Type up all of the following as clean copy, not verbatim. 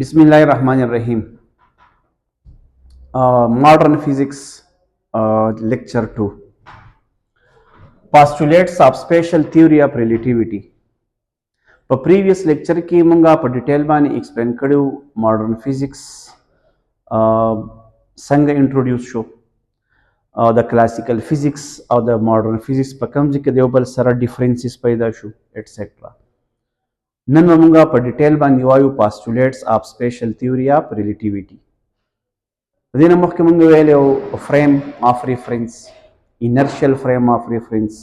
Bismillahirrahmanirrahim. Modern Physics, Lecture 2. Postulates of Special Theory of Relativity. په previous lecture کې مونږه په ډیټیل باندې explain کړو modern physics څنګه introduce شو د classical physics او د modern physics په کوم ځای کې د یو بل سره differences پیدا شو etc. نن مونږه په ډیټیل باندې وایو postulates of special theory of relativity. د دې نه مخکې مونږ ویلو frame of reference, inertial frame of reference,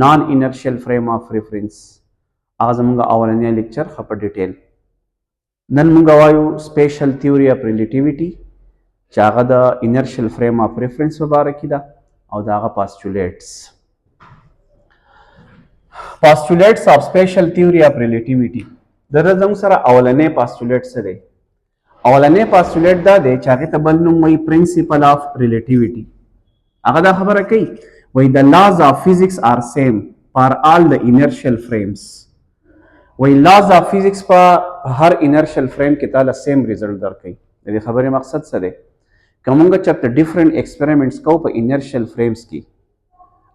non inertial frame of reference. هغه زموږ اولنی لیکچر ښه په ډیټیل. نن موږ وایو سپیشل تیوري اف ریلیټیویټي چې هغه د انرشل فریم اف ریفرنس په باره کې ده او د هغه پاسټولیټس. پاسټولیټس اف سپیشل تیوري اف ریلیټیویټي دغه زموږ سره اولنی پاسټولیټ څه دی؟ اولنی پاسټولیټ دا دی چې هغې ته بل نوم وایي پرنسپل اف ریلیټیویټي. هغه دا خبره کوي وایي د لاز اف فزیکس آر سیم فار آل د انرشل فریمز. وی لاز آف فزیکس په هر انرشل فریم کې تعالی سیم ریزلټ درکوي. د دې خبرې مقصد څه دی؟ که موږ چېرته ډیفرنٹ ایکسپریمنټس کوو په انرشل فریمز کې،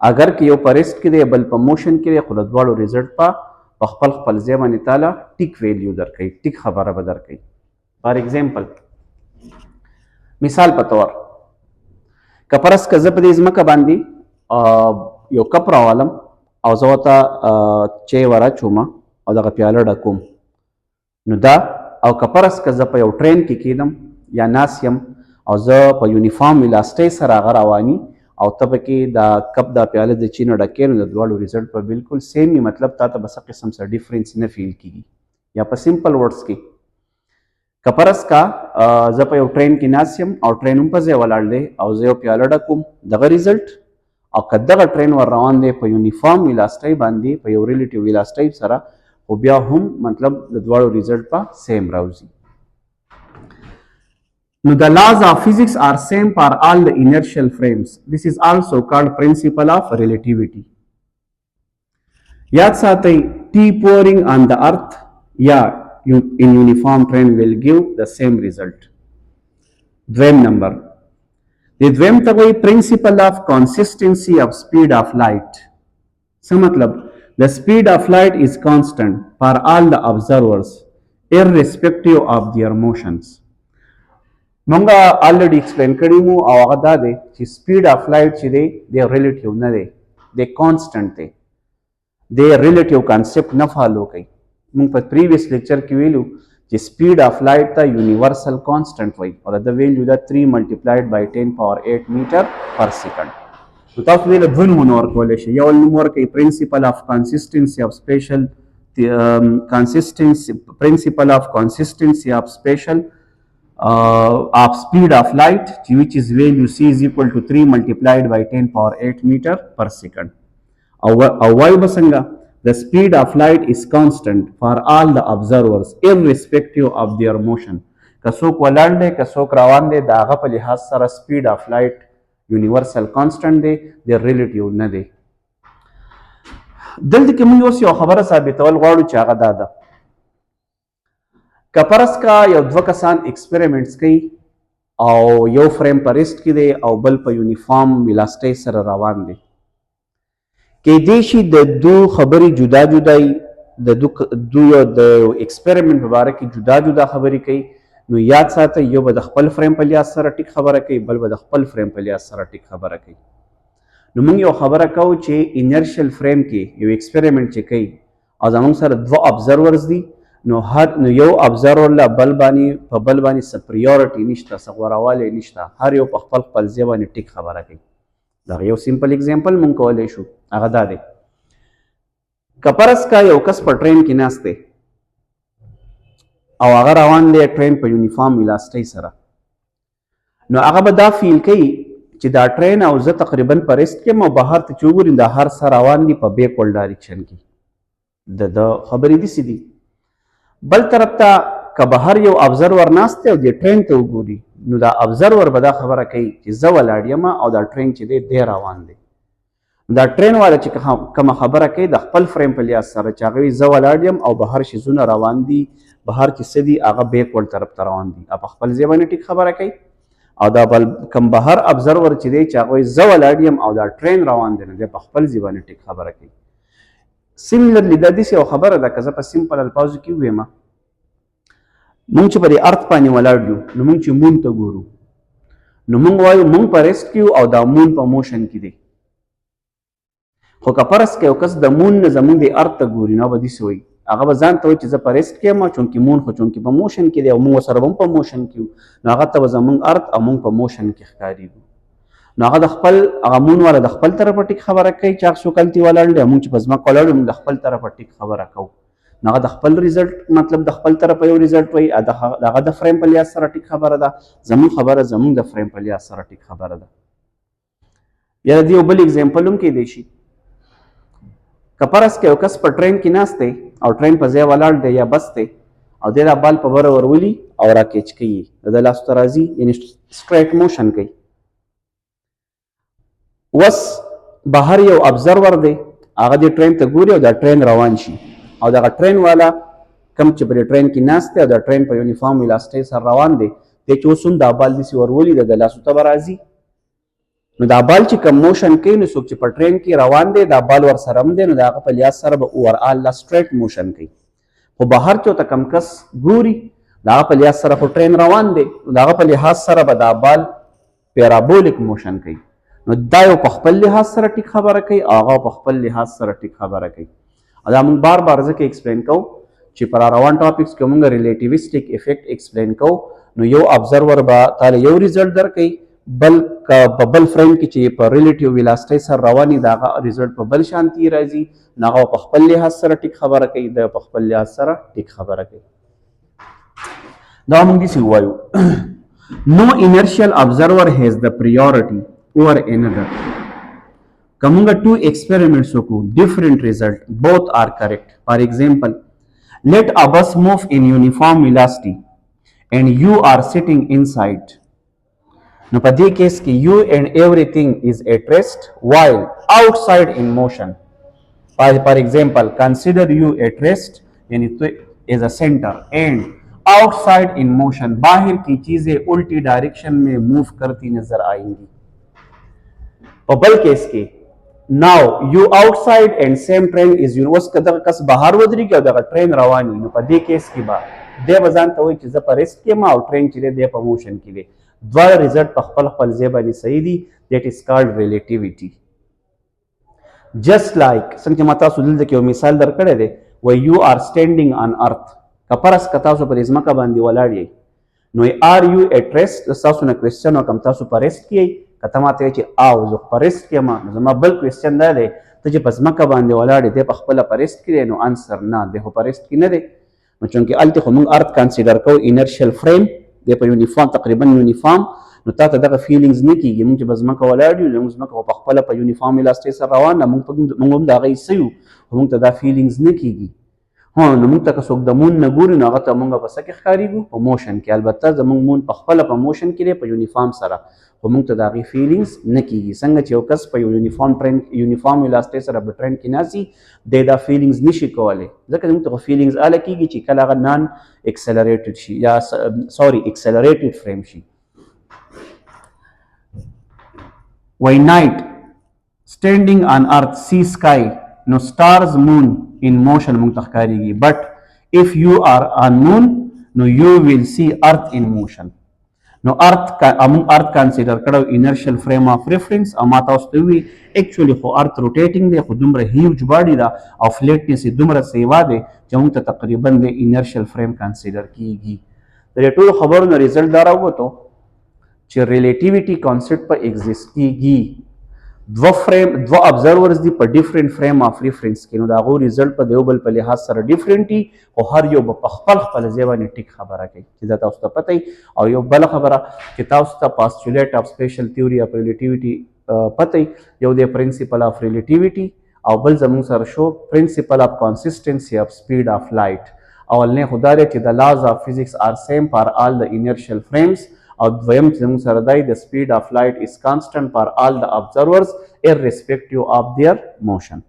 اگر که یو په ریسټ کې دی بل په موشن کې دی، خو د دواړو ریزلټ په خپل ځای باندې تعالی ټیک ویلیو درکوي، ټیک خبره به درکوي. فار ایگزامپل مثال په طور که فرض که زه په دې ځمکه باندې یو کپ راولم او زه ورته چای وراچومه او دغه پیاله ډکوم، نو دا او که فرض که زه په یو ټرین کې کیدم یا ناست یم او زه په یونیفارم ولاستۍ سره هغه رواني او ته پکې دا کپ دا پیاله د چای نه ډکې، نو د دواړو ریزلټ به بالکل سیم وي. مطلب تا ته به څه قسم څه ډیفرنس نه فیل کیږي. یا په سمپل ورډس کې که فرض کا زه په یو ټرین کې ناست یم او ټرین هم په ځای ولاړ دی او زه یو پیاله ډکوم، دغه ریزلټ او که دغه ټرین ور روان دی په یونیفارم ولاستۍ باندې په یو ریلیټیو ولاستۍ سره، خو بیا هم مطلب د دواړو ریزلټ په سیم راوځي. نو د لاز آف فزیکس آر سیم فار آل د انرشل فریمز. دس از آلسو کالډ پرنسپل آف ریلیټیویټي. یاد ساتئ ټی پورینګ آن د ارث یا in uniform train will give the same result. دویم نمبر د دویم ته وایي principle of consistency of speed of light. څه مطلب؟ The speed of light is constant for all the observers irrespective of their motions. مونږه already explain کړی مو او هغه دا دی چې speed of light چې دی د relative نه دی، د constant دی، د relative concept نه فالو کوي. مونږ په previous lecture کې ویلو چې speed of light ته universal constant وایي او د ویلیو دا 3 multiplied by 10 power 8 meter per second. نو تاسو دې له دوه نومونه ورکولی شئ. یو نوم ورکوئ پرنسپل آف کنسسټنسي آف سپیشل پرنسپل آف کنسسټنسي آف سپیشل آف سپیډ آف لایټ چې ویچ از ویلیو سی از ایکول ټو 3 multiplied by 10 power 8 meter per second. او وایو به څنګه؟ The speed of light is constant for all the observers irrespective of their motion. که څوک ولاړ دی که څوک روان دی د هغه په لحاظ سره speed of light یونیورسل کانسټنټ دی، د ریلیټیو نه دی. دلته کې موږ اوس یو خبره ثابتول غواړو چې هغه دا ده که فرض کا یو دوه کسان ایکسپریمنټس کوي او یو فریم په ریسټ کې دی او بل په یونیفارم ولاستۍ سره روان دی، کیدای شي د دو خبرې جدا جدای د دو د ایکسپریمنټ په باره کې جدا جدا خبرې کوي. نو یاد ساتئ یو به د خپل فریم په لحاظ سره ټیک خبره کوي، بل به د خپل فریم په لحاظ سره ټیک خبره کوي. نو موږ یو خبره کوو چې انرشل فریم کې یو ایکسپریمنټ چې کوي او زموږ سره دوه ابزرورز دي، نو یو ابزرور له بل باندې په بل باندې څه پریورټي نشته، څه غوره نشته، هر یو په خپل ځای باندې ټیک خبره کوي. دغه یو سمپل اگزامپل موږ کولی شو، هغه دا دی که فرض کا یو کس په ټرین کې ناست دی او هغه روان دی ټرین په یونیفارم ولاستۍ سره، نو هغه به دا فیل کوي چې دا ټرین او زه تقریبا په ریسټ کې یم او بهر ته چې وګوري دا هر څه روان دي په بیکورډ ډایرکشن کې. د خبرې داسې دي. بل طرف ته که بهر یو ابزرور ناست دی او د ټرین ته وګوري، نو دا ابزرور به دا خبره کوي چې زه ولاړ یم او دا ټرین چې دی روان دی. دا ټرین والا چې کومه خبره کوي د خپل فریم په لحاظ سره چې هغه وایي زه ولاړ یم او بهر شیزونه روان دي، بهر چې څه دي هغه بیکورډ طرف ته روان دي، په خپل ځای باندې ټیک خبره کوي. او دا بل کم بهر ابزرور چې دی چې هغه وایي زه ولاړ یم او دا ټرین روان دی، نو دی په خپل ځای باندې ټیک خبره کوي. سیملرلی دا داسې یو خبره ده که زه په سمپل الفاظو کې ووایم، مونږ چې په دې ارت باندې ولاړ یو نو مونږ چې مون ته ګورو نو مونږ وایو مونږ په ریسټ کې او دا مون په موشن کې دی. خو که فرض که یو کس د مون نه زمونږ د ارت ته ګوري نو به داسې وایي، هغه به ځان ته وایي چې زه په ریسټ کې یم چونکې مون خو چونکې په موشن کې دی او مونږ ورسره به هم په موشن کې یو، نو هغه ته به زمونږ ارت او مونږ په موشن کې ښکارېږو. نو هغه د خپل هغه مون والا د خپل طرفه ټیک خبره کوي چې هغه څوک هلته ولاړ دی، مونږ چې په ځمکه ولاړ یو مونږ د خپل طرفه ټیک خبره کوو. نو هغه د خپل ریزلټ مطلب د خپل طرفه یو ریزلټ وایي، د هغه د فریم په لحاظ سره ټیک خبره ده، زمونږ خبره زمونږ د فریم په لحاظ سره ټیک خبره ده. یا د دې یو بل اگزامپل هم کیدی شي، که فرض که یو کس په ټرین کې ناست دی او ټرین په ځای ولاړ دی یا بس دی او دی دا بال په بره ورولي او راکیچ کوي، د ده لاسو ته راځي یعنې سټریټ موشن کوي. اوس بهر یو ابزرور دی هغه دې ټرین ته ګوري او دا ټرین روان شي او دغه ټرین والا کوم چې په ټرین کې ناست دی او دا ټرین په یونیفارم ویلاستۍ سره روان دی، دی چې اوس هم دا بال داسې ورولي د ده لاسو ته به راځي. نو دا بال چې کوم موشن کوي نو څوک چې په ټرین کې روان دی دا بال ورسره هم دی، نو د هغه په لحاظ سره به اوورآل دا سټریټ موشن کوي. خو بهر چې ورته کوم کس ګوري د هغه په لحاظ سره خو ټرین روان دی، نو د هغه په لحاظ سره به دا بال پیرابولیک موشن کوي. نو دا یو په خپل لحاظ سره ټیک خبره کوي او هغه په خپل لحاظ سره ټیک خبره کوي. او دا موږ بار بار ځکه ایکسپلین کوو چې پر روان ټاپکس کې موږ ریلیټیویسټک افیکټ ایکسپلین کوو، نو یو ابزرور به تاله یو ریزلټ درکوي، بل په بل فریم کې چې په ریلیټیو ویلاستۍ سره رواني د هغه ریزلټ په بل شانتي راځي، نو هغه په خپل لحاظ سره ټیک خبره کوي، د په خپل لحاظ سره ټیک خبره کوي. دا موږ داسې ووایو نو انرشیل ابزرور هیز د پریورټي over another. Kamunga two experiments oku different result, both are correct. For example, let a bus move in uniform velocity and you are sitting inside. Now pa the case ki you and everything is at rest while outside in motion. For example, consider you at rest and it is a center and outside in motion. बाहर की चीजें उल्टी डायरेक्शन में मूव करती नजर आएंगी. په بل کیس کې ناو یو آؤټساید اینڈ سیم ټرین از یو، اوس که دغه کس بهر ودرېږي او دغه ټرین روان وي نو په دې کیس کې به دی به ځان ته وایي چې زه په ریسټ کې یم او ټرین چې دی دی په موشن کې دی. دواړه ریزلټ په خپل خپل ځای باندې صحیح دي. دیٹ از کالډ ریلیټیویټي. جسټ لایک څنګه چې ما تاسو دلته کې یو مثال درکړی دی، وایي یو آر سټینډینګ آن ارث، که فرض که تاسو په دې ځمکه باندې ولاړ یئ نو آر یو ایټ ریسټ، تاسو نه کوېسچن وکړم تاسو په ریسټ کې یئ، که ته ماته وایې چې او زه په ریسټ کې یم، نو زما بل کوېسچن دا دی ته چې په ځمکه باندې ولاړ یې دی په خپله په ریسټ کې دی، نو انسر نه دی، خو په ریسټ کې نه دی. نو چونکې هلته خو موږ ارت کنسیډر کوو انرشیل فریم دی په یونیفارم تقریبا یونیفارم، نو تا ته دغه فیلینګز نه کېږي. موږ چې په ځمکه ولاړ یو زموږ ځمکه خو په خپله په یونیفارم ویلاستۍ سره روان ده، موږ هم د هغه حصه یو، خو موږ ته دا فیلینګز نه کېږي. نو موږ ته که څوک د مون نه ګوري نو هغه ته موږ په څه کې ښکارېږو؟ په موشن کې. البته زموږ مون په خپله په موشن کې دی په یونیفارم سره، خو موږ ته د هغې فیلینګز نه کېږي. څنګه چې یو کس په یو یونیفارم ویلاستۍ سره په ټرین کې ناستي دی دا فیلینګز نشي کولی، ځکه چې موږ ته خو فیلینګز هله کېږي چې کله هغه نان ایکسلریټډ شي یا ایکسلریټډ فریم شي. وای نایټ standing on earth see sky no stars moon in motion موږ ته ښکارېږي، but if you are on moon no you will see earth in motion. نو موږ ارت کنسیډر کړو انرشیل فریم آف ریفرنس، او ما تاسو ته ووایي اکچولي خو ارت روټیټینګ دی، خو دومره هیوج باډي ده او فلیټنس یې دومره سیوا دی چې موږ ته تقریبا د انرشیل فریم کنسیډر کېږي. د دې ټولو خبرو نه ریزلټ دا راووتو چې ریلیټیویټي کانسیپټ په ایگزیسټ کېږي. دو ابزرورز دي په ډیفرنٹ فریم آف ریفرنس کې، نو د هغو ریزلټ په د یو بل په لحاظ سره ډیفرنٹ دي، خو هر یو به په خپل خپل ځای باندې ټیک خبره کوي چې دا تاسو ته پته وي. او یو بله خبره چې تاسو ته پاسچولیټ اف سپیشل تیوري اف ریلیټیویټي پته وي، یو دی پرنسپل اف ریلیټیویټي او بل زموږ سره شو پرنسپل اف کنسسټنسي اف سپیډ اف لایټ. اولنی خو دا دی چې د لاز اف فزیکس آر سیم فار آل د انرشیل فریمز، او دویم چې زموږ سره دی د سپیډ اف لایټ از کانسټنټ فار آل د ابزرورز irrespective of their motion.